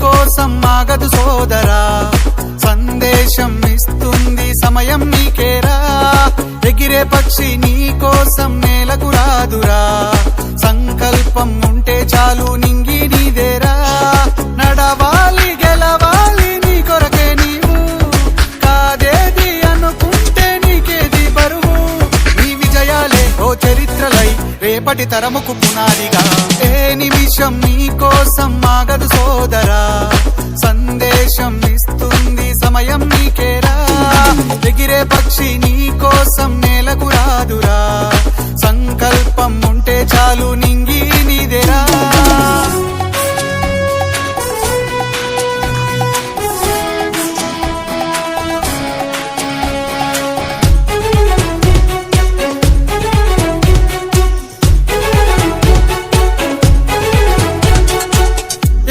కోసం ఆగదు సోదరా, సందేశం ఇస్తుంది సమయం నీకేరా. ఎగిరే పక్షి నీ కోసం నేలకు రాదురా, సంకల్పం ఉంటే చాలు నింగి నీదేరా. నడవాలి గెలవాలి నీ కొరకే నీవు, కాదేది అనుకుంటే నీకేది బరువు. నీ విజయాలే ఓ చరిత్రలై రేపటి తరముకు పునాదిగా. ఏ నిమిషం నీ కోసం ఆగదు సోదరా, సందేశం ఇస్తుంది సమయం నీకేరా. ఎగిరే పక్షి నీ కోసం నేలకు రాదురా, సంకల్పం ఉంటే చాలు నింగి నీదేరా.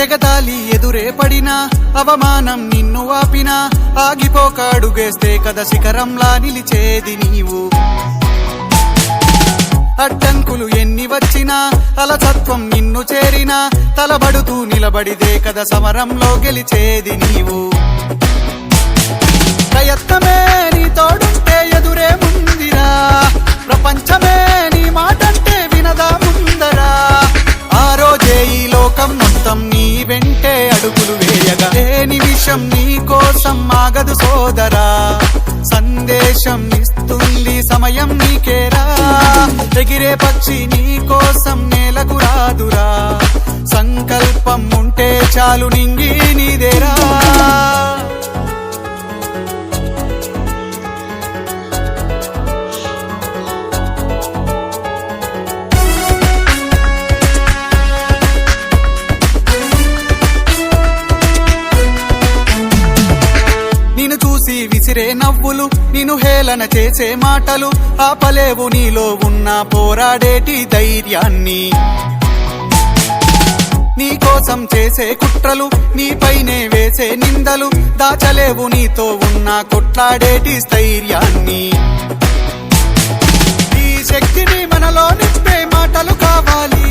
ఎగతాళి ఎదురే పడినా, అవమానం నిన్ను ఆపినా, ఆగిపోక అడుగేస్తే కదా శిఖరంలా నిలిచేది నీవు. అడ్డంకులు ఎన్ని వచ్చినా, అలసత్వం నిన్ను చేరినా, తలబడుతూ నిలబడిదే కదా సమరంలో గెలిచేది నీవు. ప్రయత్నమే నీ తోడుంటే ఎదురే ముందిరా, ప్రపంచమే నీ మాటంటే వినదా ముందరా. ఆ రోజే ఈ లోకం మొత్తం నీ వెంటే అడుగులు వేయగా. ఏ నిమిషం నీ కోసం ఆగదు సోదరా, సందేశం ఇస్తుంది సమయం నీకేరా. ఎగిరే పక్షి నీ కోసం నేలకు రాదురా, సంకల్పం ఉంటే చాలు నింగి నీదేరా. విసిరే నవ్వులు, నిన్ను హేళన చేసే మాటలు, ఆపలేవు నీలో ఉన్న పోరాడేటి ధైర్యాన్ని. నీ కోసం చేసే కుట్రలు, నీపైనే వేసే నిందలు, దాచలేవు నీతో ఉన్న కొట్లాడేటి స్థైర్యాన్ని. ఈ శక్తిని మనలో నింపే మాటలు కావాలి,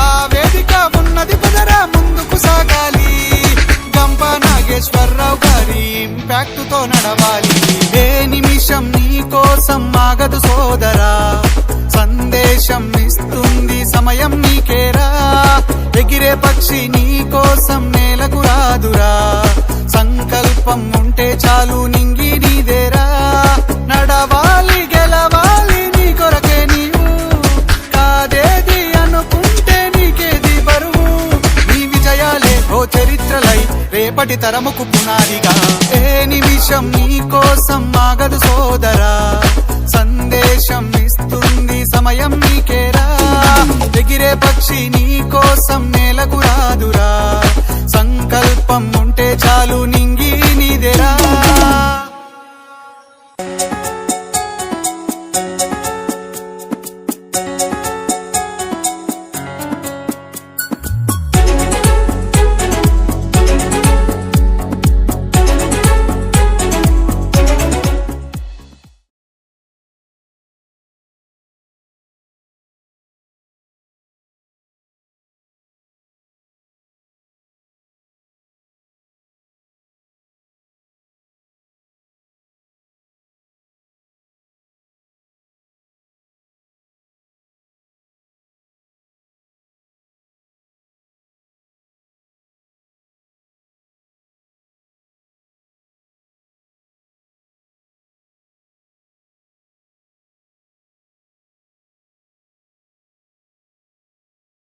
ఆ వేదిక ఉన్నది పదరా ముందుకు సాగాలి. గంప నాగేశ్వరరావు గారి ఇంపాక్ట్ తో నడవాలి. ఏ నిమిషం నీ కోసం ఆగదు సోదరా, సందేశం ఇస్తుంది సమయం నీకేరా. ఎగిరే పక్షి నీ కోసం నేలకు రాదురా, సంకల్పం ఉంటే చాలు నింగి నీదేరా. నడవాలి గెలవాలి నీ కొరకే నీవు, కాదేది అనుకుంటే నీకేది బరువు. నీ విజయాలే ఓ చరిత్రలై రేపటి తరముకు పునాదిగా. ఏ నిమిషం నీ కోసం ఆగదు సోదరా, సందేశం ఇస్తుంది సమయం నీకేరా. ఎగిరే పక్షి నీ కోసం నేలకు రాదురా, సంకల్పం ఉంటే చాలు నింగి నీదేరా.